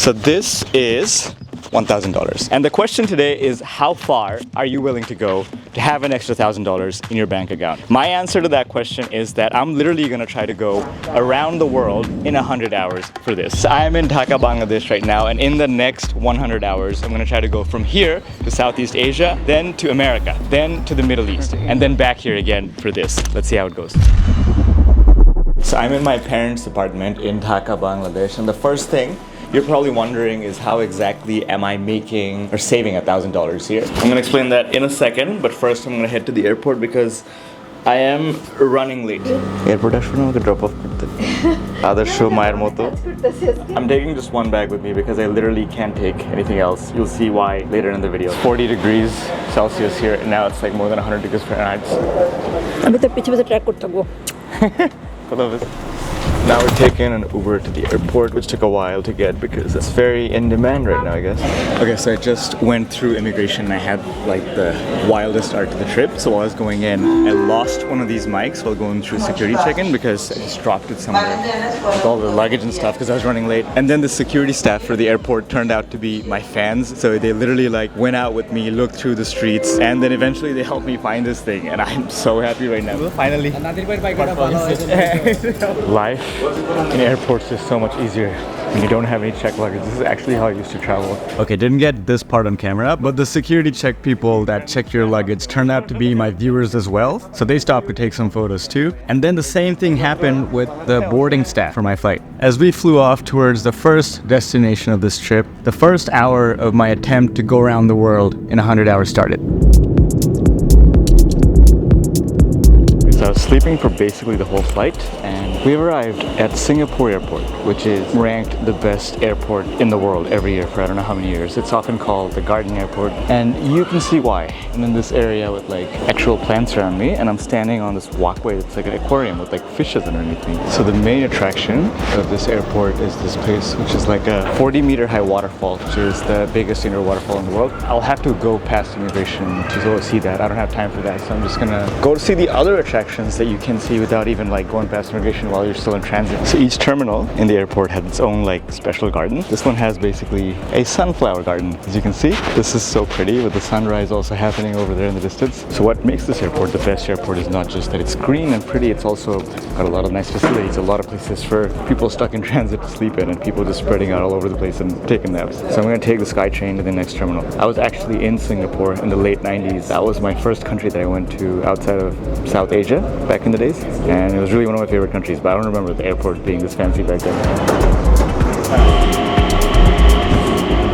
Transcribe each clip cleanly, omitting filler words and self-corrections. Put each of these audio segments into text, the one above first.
So this is $1,000. And the question today is, how far are you willing to go to have an extra $1,000 in your bank account? My answer to that question is that I'm literally gonna try to go around the world in 100 hours for this. I'm in Dhaka, Bangladesh right now, and in the next 100 hours, I'm gonna try to go from here to Southeast Asia, then to America, then to the Middle East, and then back here again for this. Let's see how it goes. So I'm in my parents' apartment in Dhaka, Bangladesh, and the first thing you're probably wondering is how exactly am I making or saving $1,000 here? I'm gonna explain that in a second, but first I'm gonna head to the airport because I am running late. Airport drop off. I'm taking just one bag with me because I literally can't take anything else. You'll see why later in the video. 40 degrees Celsius here, and now it's like more than 100 degrees Fahrenheit. Now we're taking an Uber to the airport, which took a while to get because it's very in demand right now, I guess. Okay, so I just went through immigration and I had like the wildest start to the trip. So while I was going in, I lost one of these mics while going through security check-in because I just dropped it somewhere with all the luggage and stuff because I was running late. And then the security staff for the airport turned out to be my fans. So they literally like went out with me, looked through the streets, and then eventually they helped me find this thing. And I'm so happy right now. Finally. Life in airports is so much easier when you don't have any checked luggage. This is actually how I used to travel. Okay, didn't get this part on camera, but the security check people that check your luggage turned out to be my viewers as well. So they stopped to take some photos too. And then the same thing happened with the boarding staff for my flight. As we flew off towards the first destination of this trip, the first hour of my attempt to go around the world in 100 hours started. So I was sleeping for basically the whole flight, and we arrived at Singapore Airport, which is ranked the best airport in the world every year for I don't know how many years. It's often called the Garden Airport, and you can see why. I'm in this area with like actual plants around me, and I'm standing on this walkway that's like an aquarium with like fishes underneath me. So the main attraction of this airport is this place, which is like a 40-meter high waterfall, which is the biggest indoor waterfall in the world. I'll have to go past immigration to go see that. I don't have time for that, so I'm just gonna go to see the other attractions that you can see without even like going past immigration while you're still in transit. So each terminal in the airport has its own like special garden. This one has basically a sunflower garden. As you can see, this is so pretty with the sunrise also happening over there in the distance. So what makes this airport the best airport is not just that it's green and pretty, it's also got a lot of nice facilities, a lot of places for people stuck in transit to sleep in and people just spreading out all over the place and taking naps. So I'm going to take the SkyTrain to the next terminal. I was actually in Singapore in the late 90s. That was my first country that I went to outside of South Asia back in the days, and it was really one of my favorite countries, but I don't remember the airport being this fancy back then.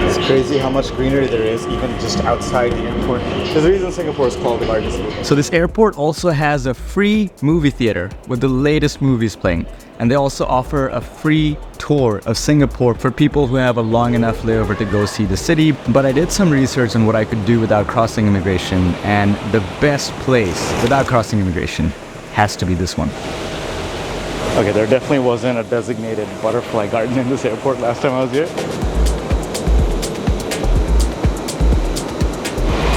It's crazy how much greenery there is even just outside the airport. There's a reason Singapore is called the largest city. So this airport also has a free movie theater with the latest movies playing, and they also offer a free tour of Singapore for people who have a long enough layover to go see the city. But I did some research on what I could do without crossing immigration, and the best place without crossing immigration has to be this one. Okay, there definitely wasn't a designated butterfly garden in this airport last time I was here.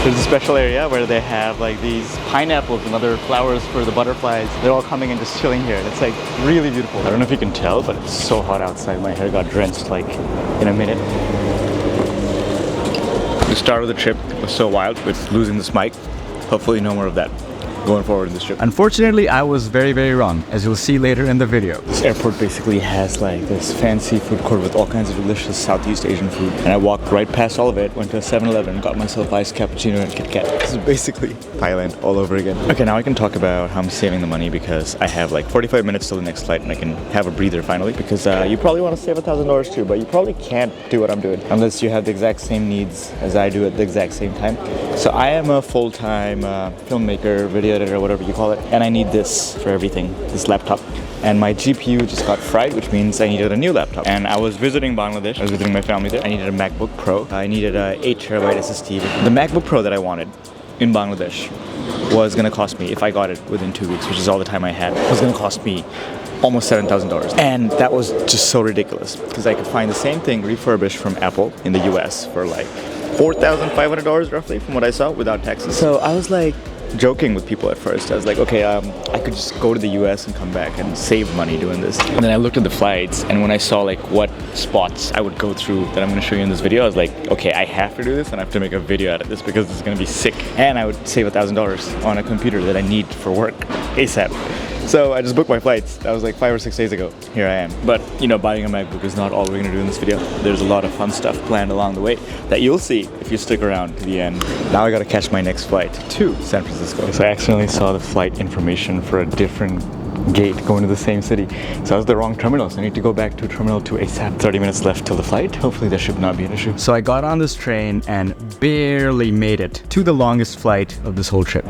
There's a special area where they have like these pineapples and other flowers for the butterflies. They're all coming and just chilling here, and it's like really beautiful. I don't know if you can tell, but it's so hot outside. My hair got drenched like in a minute. The start of the trip was so wild with losing this mic. Hopefully no more of that going forward in this trip. Unfortunately, I was very, very wrong, as you'll see later in the video. This airport basically has like this fancy food court with all kinds of delicious Southeast Asian food. And I walked right past all of it, went to a 7-Eleven, got myself iced cappuccino and Kit Kat. This is basically Thailand all over again. Okay, now I can talk about how I'm saving the money because I have like 45 minutes till the next flight and I can have a breather finally, because you probably want to save $1,000 too, but you probably can't do what I'm doing unless you have the exact same needs as I do at the exact same time. So I am a full-time filmmaker, video editor, whatever you call it, and I need this for everything, this laptop. And my GPU just got fried, which means I needed a new laptop. And I was visiting Bangladesh, I was visiting my family there. I needed a MacBook Pro, I needed a 8TB SSD. The MacBook Pro that I wanted in Bangladesh was gonna cost me, if I got it within 2 weeks, which is all the time I had, was gonna cost me almost $7,000. And that was just so ridiculous, because I could find the same thing refurbished from Apple in the US for like $4,500 roughly, from what I saw, without taxes. So I was like, joking with people at first. I was like, okay, I could just go to the US and come back and save money doing this. And then I looked at the flights, and when I saw like what spots I would go through that I'm gonna show you in this video, I was like, okay, I have to do this and I have to make a video out of this because this is gonna be sick. And I would save $1,000 on a computer that I need for work ASAP. So I just booked my flights. That was like 5 or 6 days ago. Here I am. But you know, buying a MacBook is not all we're gonna do in this video. There's a lot of fun stuff planned along the way that you'll see if you stick around to the end. Now I gotta catch my next flight to San Francisco. So I accidentally saw the flight information for a different gate going to the same city. So I was the wrong terminal, so I need to go back to Terminal 2 ASAP. 30 minutes left till the flight. Hopefully that should not be an issue. So I got on this train and barely made it to the longest flight of this whole trip.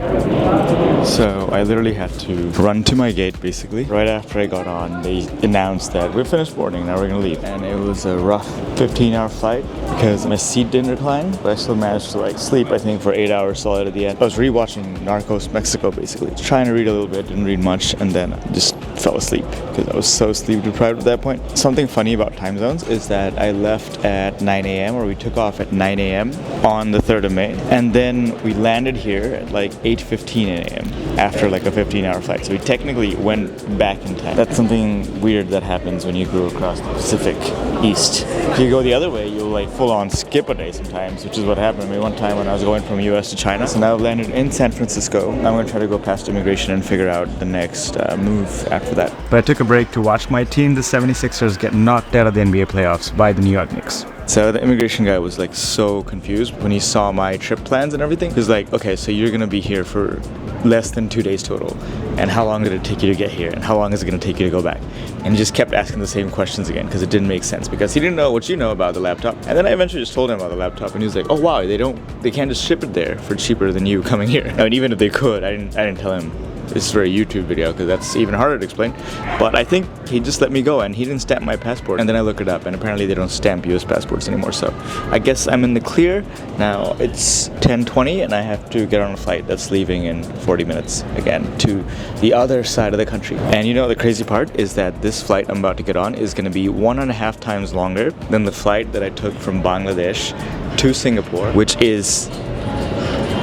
So I literally had to run to my gate basically. Right after I got on, they announced that we're finished boarding, now we're gonna leave. And it was a rough 15-hour flight because my seat didn't recline, but I still managed to like sleep, I think, for 8 hours solid at the end. I was rewatching Narcos Mexico basically, trying to read a little bit, didn't read much, and then just fell asleep because I was so sleep deprived at that point. Something funny about time zones is that I left at 9 a.m. or we took off at 9 a.m. on the 3rd of May, and then we landed here at like 8:15 a.m. after like a 15-hour flight. So we technically went back in time. That's something weird that happens when you go across the Pacific East. If you go the other way, you'll like full on skip a day sometimes, which is what happened to me one time when I was going from US to China. So now I've landed in San Francisco. I'm going to try to go past immigration and figure out the next move after that. But I took a break to watch my team, the 76ers, get knocked out of the NBA playoffs by the New York Knicks. So the immigration guy was like so confused when he saw my trip plans and everything. He was like, okay, so you're gonna be here for less than 2 days total. And how long did it take you to get here? And how long is it gonna take you to go back? And he just kept asking the same questions again because it didn't make sense because he didn't know what you know about the laptop. And then I eventually just told him about the laptop and he was like, oh wow, they can't just ship it there for cheaper than you coming here. I mean, even if they could, I didn't tell him this is for a YouTube video because that's even harder to explain. But I think he just let me go and he didn't stamp my passport. And then I looked it up and apparently they don't stamp US passports anymore. So I guess I'm in the clear. Now it's 10:20 and I have to get on a flight that's leaving in 40 minutes again to the other side of the country. And you know the crazy part is that this flight I'm about to get on is going to be 1.5 times longer than the flight that I took from Bangladesh to Singapore, which is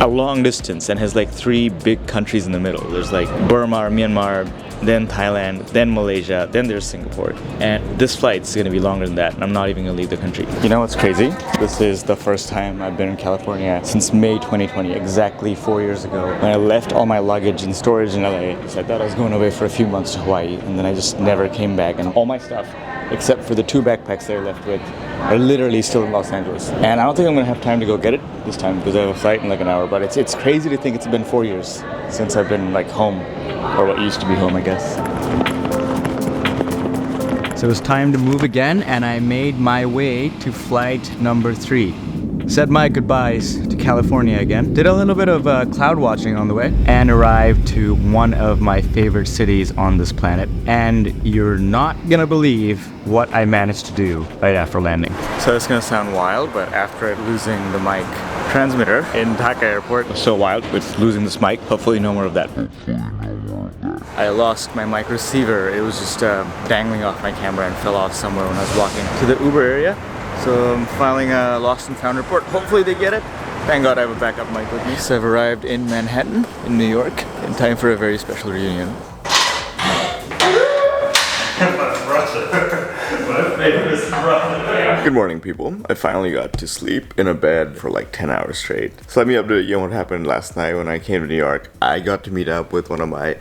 a long distance and has like 3 big countries in the middle. There's like Burma, Myanmar, then Thailand, then Malaysia, then there's Singapore. And this flight's gonna be longer than that, and I'm not even gonna leave the country. You know what's crazy? This is the first time I've been in California since May 2020, exactly 4 years ago, when I left all my luggage in storage in LA. So I thought I was going away for a few months to Hawaii, and then I just never came back, and all my stuff, except for the 2 backpacks that I left with, are literally still in Los Angeles. And I don't think I'm gonna have time to go get it this time because I have a flight in like an hour, but it's crazy to think it's been 4 years since I've been like home, or what used to be home, I guess. So it was time to move again, and I made my way to flight number 3. Said my goodbyes to California again. Did a little bit of cloud watching on the way and arrived to one of my favorite cities on this planet. And you're not gonna believe what I managed to do right after landing. So it's gonna sound wild, but after losing the mic transmitter in Dhaka airport, it was so wild with losing this mic. Hopefully no more of that. I lost my mic receiver. It was just dangling off my camera and fell off somewhere when I was walking to the Uber area. So I'm filing a lost and found report. Hopefully they get it. Thank God I have a backup mic with me. So I've arrived in Manhattan, in New York, in time for a very special reunion. Good morning, people. I finally got to sleep in a bed for like 10 hours straight. So let me update you on what happened last night when I came to New York. I got to meet up with one of my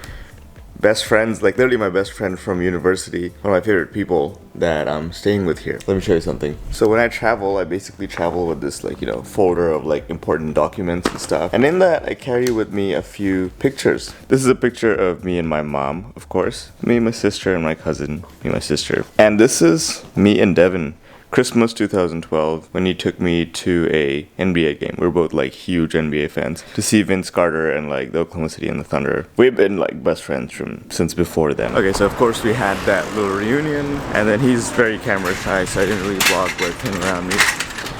best friends, like literally my best friend from university, one of my favorite people that I'm staying with here. Let me show you something. So when I travel, I basically travel with this like, you know, folder of like important documents and stuff. And in that, I carry with me a few pictures. This is a picture of me and my mom, of course. Me and my sister and my cousin, me and my sister. And this is me and Devin. Christmas 2012, when he took me to a NBA game. We're both like huge NBA fans. To see Vince Carter and like the Oklahoma City and the Thunder. We've been like best friends since before then. Okay, so of course we had that little reunion, and then he's very camera shy, so I didn't really vlog with him around me.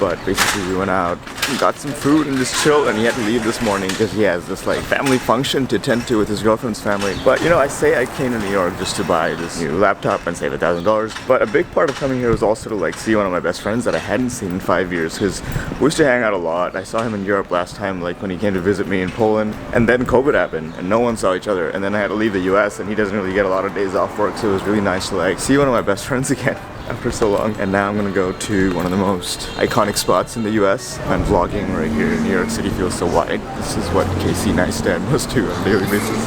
but basically we went out, got some food and just chilled, and he had to leave this morning because he has this like family function to tend to with his girlfriend's family. But you know, I say I came to New York just to buy this new laptop and save $1,000, but a big part of coming here was also to like see one of my best friends that I hadn't seen in 5 years, because we used to hang out a lot. I saw him in Europe last time, like when he came to visit me in Poland, and then COVID happened and no one saw each other, and then I had to leave the US, and he doesn't really get a lot of days off work, so it was really nice to like see one of my best friends again after so long. And now I'm gonna go to one of the most iconic spots in the US. I'm vlogging right here. New York City feels so wide. This is what Casey Neistat must do on a daily basis.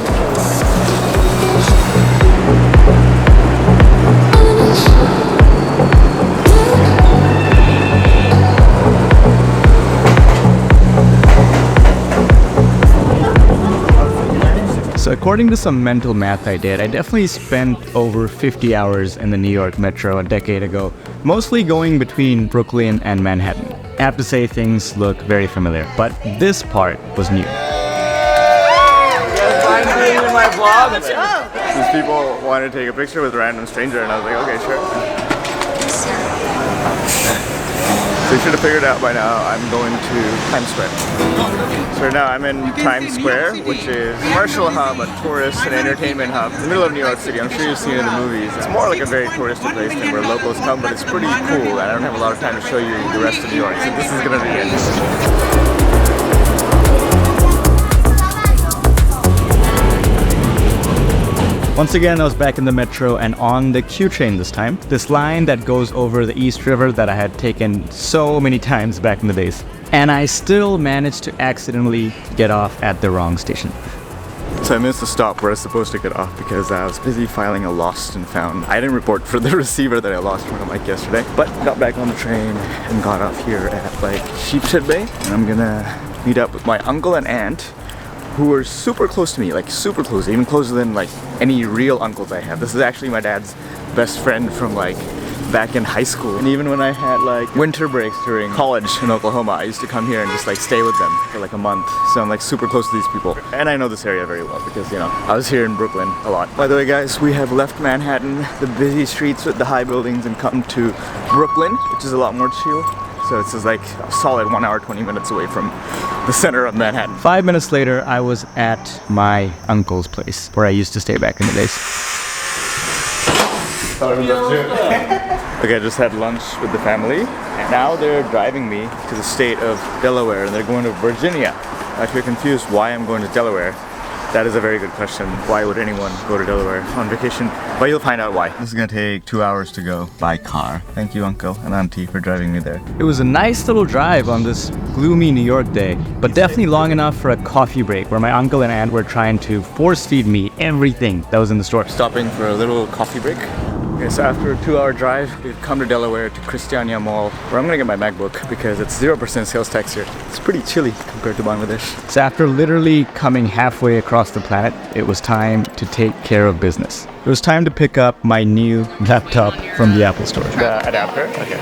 So according to some mental math I did, I definitely spent over 50 hours in the New York Metro a decade ago, mostly going between Brooklyn and Manhattan. I have to say things look very familiar, but this part was new. Finally in my vlog. These people wanted to take a picture with a random stranger, and I was like, okay, sure. So you should have figured out by now I'm going to Times Square. So right now I'm in Times Square, which is a commercial hub, a tourist and entertainment hub in the middle of New York City. I'm sure you've seen it in the movies. It's more like a very touristy place than where locals come, but it's pretty cool, and I don't have a lot of time to show you the rest of New York, so this is gonna be it. Once again, I was back in the Metro and on the Q train this time. This line that goes over the East River that I had taken so many times back in the days. And I still managed to accidentally get off at the wrong station. So I missed the stop where I was supposed to get off because I was busy filing a lost and found. I didn't report for the receiver that I lost from Mike yesterday, but got back on the train and got off here at like Sheepshead Bay. And I'm gonna meet up with my uncle and aunt, who are super close to me, like super close, even closer than like any real uncles I have. This is actually my dad's best friend from like back in high school. And even when I had like winter breaks during college in Oklahoma, I used to come here and just like stay with them for like a month. So I'm like super close to these people. And I know this area very well because, you know, I was here in Brooklyn a lot. By the way guys, we have left Manhattan, the busy streets with the high buildings, and come to Brooklyn, which is a lot more chill. So it's just like a solid 1 hour, 20 minutes away from the center of Manhattan. 5 minutes later, I was at my uncle's place where I used to stay back in the days. Okay, I just had lunch with the family, and now they're driving me to the state of Delaware, and they're going to Virginia. If you're confused why I'm going to Delaware, that is a very good question. Why would anyone go to Delaware on vacation? But you'll find out why. This is gonna take 2 hours to go by car. Thank you, Uncle and Auntie, for driving me there. It was a nice little drive on this gloomy New York day, but definitely long enough for a coffee break where my uncle and aunt were trying to force feed me everything that was in the store. Stopping for a little coffee break. Okay, so after a 2 hour drive, we've come to Delaware to Christiania Mall, where I'm gonna get my MacBook because it's 0% sales tax here. It's pretty chilly compared to Bangladesh. So after literally coming halfway across the planet, it was time to take care of business. It was time to pick up my new laptop from the Apple Store. The adapter? Okay.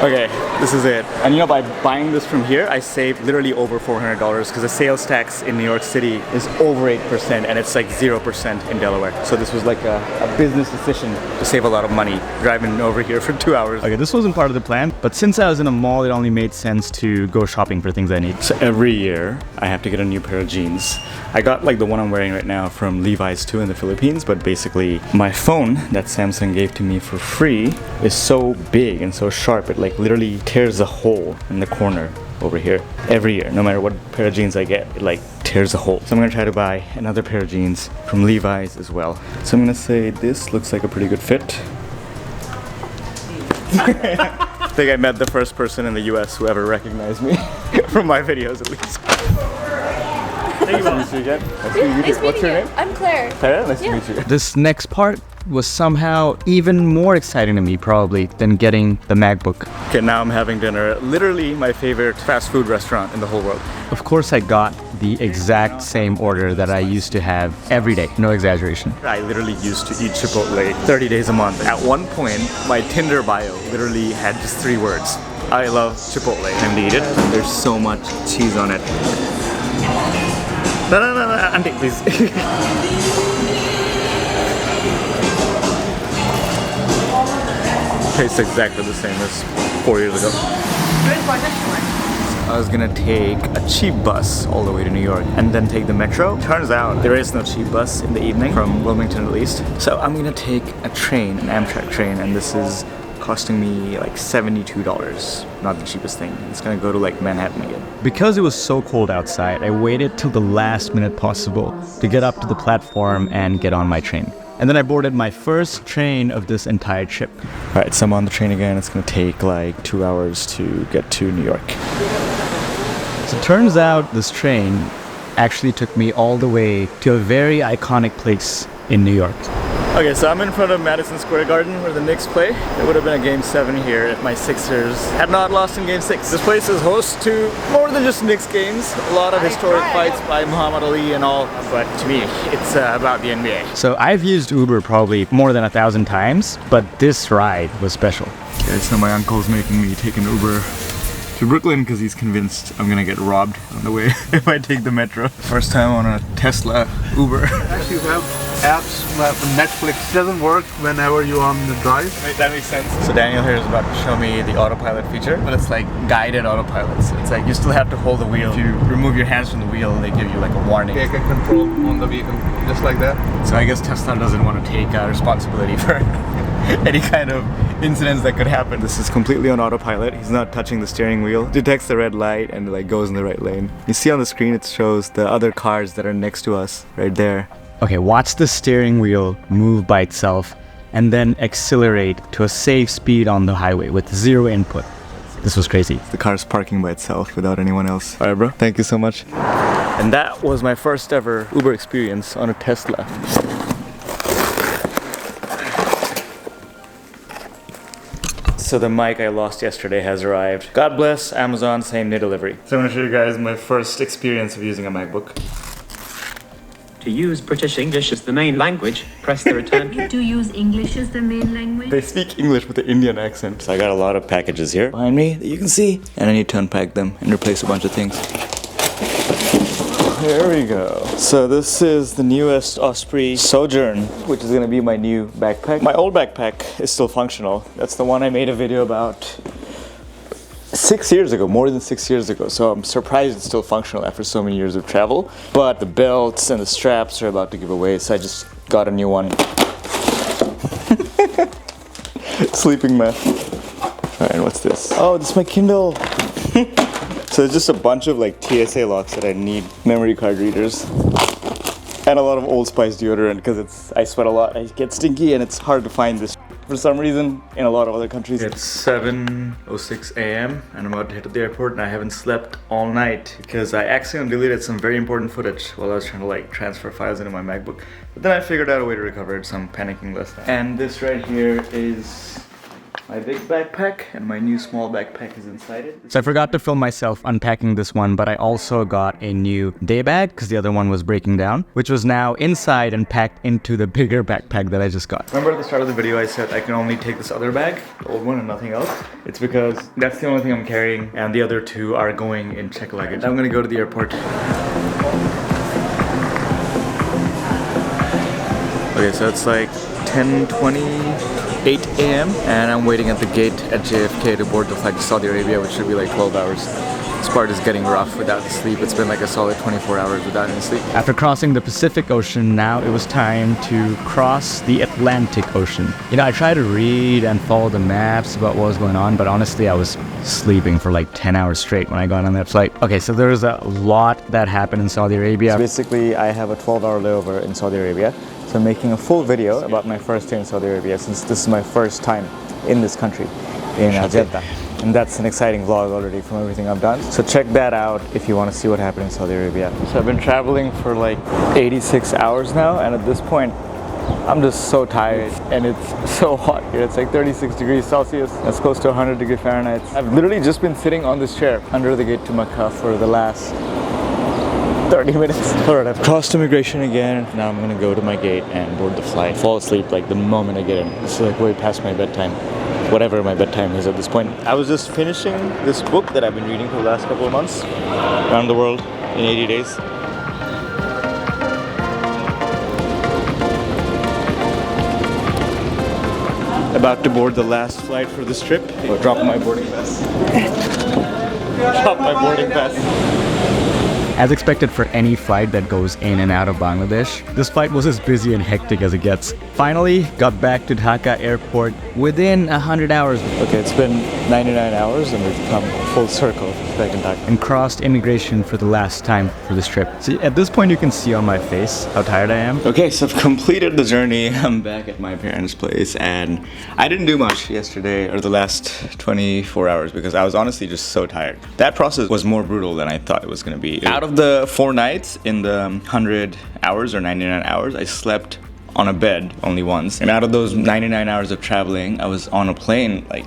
Okay, this is it. And you know, by buying this from here, I saved literally over $400 because the sales tax in New York City is over 8% and it's like 0% in Delaware. So this was like a business decision to save a lot of money driving over here for 2 hours. Okay, this wasn't part of the plan, but since I was in a mall, it only made sense to go shopping for things I need. So every year, I have to get a new pair of jeans. I got like the one I'm wearing right now from Levi's too in the Philippines, but basically my phone that Samsung gave to me for free is so big and so sharp, it like literally tears a hole in the corner over here every year. No matter what pair of jeans I get, it like tears a hole. So I'm gonna try to buy another pair of jeans from Levi's as well. So I'm gonna say this looks like a pretty good fit. I think I met the first person in the US who ever recognized me from my videos at least. Nice to meet you again. Nice to meet you. What's your name? I'm Claire. Claire, nice to meet you. This next part was somehow even more exciting to me probably than getting the MacBook. Okay, now I'm having dinner at literally my favorite fast food restaurant in the whole world. Of course I got the exact same order that I used to have every day, no exaggeration. I literally used to eat Chipotle 30 days a month. At one point, my Tinder bio literally had just 3 words. I love Chipotle. Time to eat it. There's so much cheese on it. No, Auntie, please. Tastes exactly the same as 4 years ago. I was gonna take a cheap bus all the way to New York and then take the metro. Turns out there is no cheap bus in the evening, from Wilmington at least. So I'm gonna take a train, an Amtrak train, and this is costing me like $72. Not the cheapest thing. It's gonna go to like Manhattan again. Because it was so cold outside, I waited till the last minute possible to get up to the platform and get on my train. And then I boarded my first train of this entire trip. All right, so I'm on the train again. It's gonna take like 2 hours to get to New York. So it turns out this train actually took me all the way to a very iconic place in New York. Okay, so I'm in front of Madison Square Garden where the Knicks play. It would have been a Game 7 here if my Sixers had not lost in Game 6. This place is host to more than just Knicks games. A lot of historic fights by Muhammad Ali and all. But to me, it's about the NBA. So I've used Uber probably more than 1,000 times, but this ride was special. Okay, so my uncle's making me take an Uber to Brooklyn because he's convinced I'm gonna get robbed on the way if I take the metro. First time on a Tesla Uber. Actually, you have apps, Netflix doesn't work whenever you're on the drive. Right, that makes sense. So Daniel here is about to show me the autopilot feature, but it's like guided autopilot. So it's like you still have to hold the wheel. If you remove your hands from the wheel, they give you like a warning. Take a control on the vehicle, just like that. So I guess Tesla doesn't want to take responsibility for any kind of incidents that could happen. This is completely on autopilot. He's not touching the steering wheel. Detects the red light and like goes in the right lane. You see on the screen it shows the other cars that are next to us right there. Okay, watch the steering wheel move by itself and then accelerate to a safe speed on the highway with zero input. This was crazy. The car's parking by itself without anyone else. Alright bro, thank you so much. And that was my first ever Uber experience on a Tesla. So the mic I lost yesterday has arrived. God bless Amazon, same day delivery. So I'm gonna show you guys my first experience of using a MacBook. To use British English as the main language, press the return key. To use English as the main language? They speak English with an Indian accent. So I got a lot of packages here behind me that you can see. And I need to unpack them and replace a bunch of things. There we go. So this is the newest Osprey Sojourn, which is gonna be my new backpack. My old backpack is still functional. That's the one I made a video about 6 years ago, more than 6 years ago. So I'm surprised it's still functional after so many years of travel. But the belts and the straps are about to give away, so I just got a new one. Sleeping meth. All right, what's this? Oh, this is my Kindle. So it's just a bunch of like TSA locks that I need, memory card readers, and a lot of Old Spice deodorant because I sweat a lot. I get stinky and it's hard to find this for some reason in a lot of other countries. It's 7:06 a.m. and I'm about to head to the airport and I haven't slept all night because I accidentally deleted some very important footage while I was trying to like transfer files into my MacBook. But then I figured out a way to recover it, so I'm panicking less now. And this right here is my big backpack, and my new small backpack is inside it. So I forgot to film myself unpacking this one, but I also got a new day bag because the other one was breaking down, which was now inside and packed into the bigger backpack that I just got. Remember at the start of the video I said I can only take this other bag, the old one, and nothing else? It's because that's the only thing I'm carrying, and the other two are going in check luggage. I'm gonna go to the airport. Okay, so it's like 10:28 a.m. and I'm waiting at the gate at JFK to board the flight to Saudi Arabia, which should be like 12 hours. This part is getting rough without the sleep. It's been like a solid 24 hours without any sleep. After crossing the Pacific Ocean, now it was time to cross the Atlantic Ocean. You know, I tried to read and follow the maps about what was going on, but honestly, I was sleeping for like 10 hours straight when I got on that flight. Okay, so there's a lot that happened in Saudi Arabia. So basically, I have a 12-hour layover in Saudi Arabia. So I'm making a full video about my first day in Saudi Arabia since this is my first time in this country, in Jeddah. And that's an exciting vlog already from everything I've done. So check that out if you want to see what happened in Saudi Arabia. So I've been traveling for like 86 hours now, and at this point, I'm just so tired and it's so hot here. It's like 36 degrees Celsius. That's close to 100 degrees Fahrenheit. I've literally just been sitting on this chair under the gate to Makkah for the last 30 minutes. Alright, I've crossed immigration again. Now I'm gonna go to my gate and board the flight. Fall asleep like the moment I get in. This is like way past my bedtime. Whatever my bedtime is at this point. I was just finishing this book that I've been reading for the last couple of months. Around the World in 80 Days. About to board the last flight for this trip. Oh, drop my boarding pass. Drop my boarding pass. As expected for any flight that goes in and out of Bangladesh, this flight was as busy and hectic as it gets. Finally, got back to Dhaka airport within 100 hours. Okay, it's been 99 hours and we've come full circle back in Dhaka. And crossed immigration for the last time for this trip. See, at this point you can see on my face how tired I am. Okay, so I've completed the journey. I'm back at my parents' place and I didn't do much yesterday or the last 24 hours because I was honestly just so tired. That process was more brutal than I thought it was going to be. Out of the 4 nights in the 100 hours or 99 hours, I slept on a bed only once. And out of those 99 hours of traveling, I was on a plane like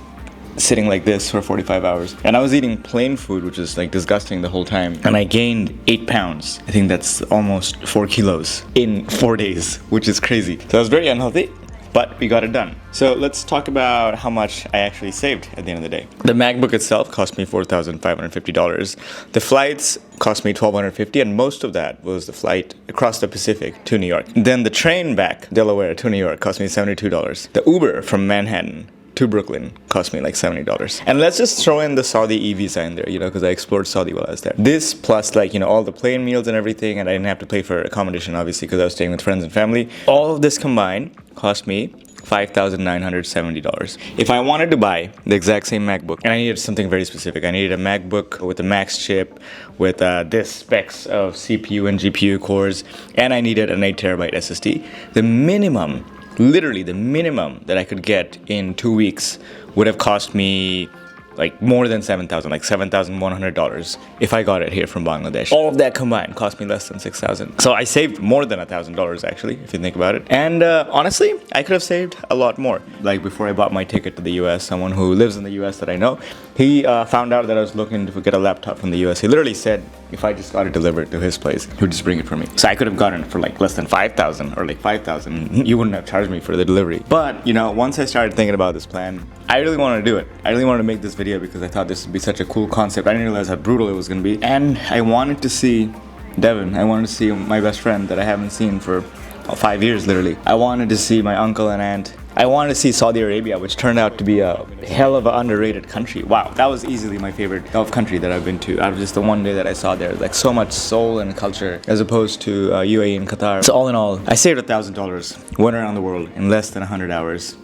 sitting like this for 45 hours. And I was eating plain food, which is like disgusting the whole time. And I gained 8 pounds. I think that's almost 4 kilos in 4 days, which is crazy. So I was very unhealthy. But we got it done. So let's talk about how much I actually saved at the end of the day. The MacBook itself cost me $4,550. The flights cost me $1,250, and most of that was the flight across the Pacific to New York. Then the train back Delaware to New York cost me $72. The Uber from Manhattan to Brooklyn cost me like $70. And let's just throw in the Saudi e-visa in there, because I explored Saudi while I was there. This plus like, all the plane meals and everything, and I didn't have to pay for accommodation obviously because I was staying with friends and family. All of this combined cost me $5,970. If I wanted to buy the exact same MacBook, and I needed something very specific, I needed a MacBook with a Max chip, with this specs of CPU and GPU cores, and I needed an 8TB SSD, the minimum, literally the minimum that I could get in 2 weeks would have cost me like more than $7,000, like $7,100 if I got it here from Bangladesh. All of that combined cost me less than $6,000. So I saved more than $1,000 actually, if you think about it. And honestly, I could have saved a lot more. Like before I bought my ticket to the US, someone who lives in the US that I know, he found out that I was looking to get a laptop from the US. He literally said, if I just got it delivered to his place, he would just bring it for me. So I could have gotten it for like less than $5,000 or like $5,000. You wouldn't have charged me for the delivery. But, once I started thinking about this plan, I really wanted to do it. I really wanted to make this video because I thought this would be such a cool concept. I didn't realize how brutal it was going to be. And I wanted to see Devin. I wanted to see my best friend that I haven't seen for 5 years, literally. I wanted to see my uncle and aunt. I wanted to see Saudi Arabia, which turned out to be a hell of an underrated country. Wow, that was easily my favorite Gulf country that I've been to. Out of just the one day that I saw there, like so much soul and culture, as opposed to UAE and Qatar. So all in all, I saved $1,000, went around the world in less than 100 hours,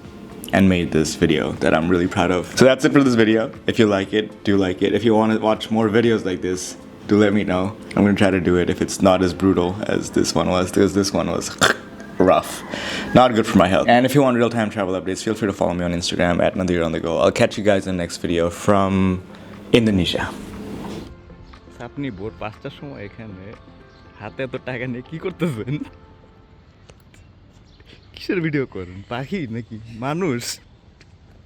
and made this video that I'm really proud of. So that's it for this video. If you like it, do like it. If you want to watch more videos like this, do let me know. I'm gonna try to do it if it's not as brutal as this one was, because this one was rough. Not good for my health. And if you want real-time travel updates, feel free to follow me on Instagram at NadirOnTheGo. I'll catch you guys in the next video from Indonesia. আপনি ভোর 5টার সময় এখানে হাতে এত টাকা নিয়ে কি করতেছেন? কিসের ভিডিও করেন? পাখি নাকি মানুষ?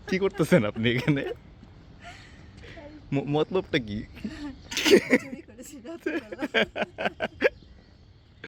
কি করতেছেন আপনি এখানে? মতলবটা কি?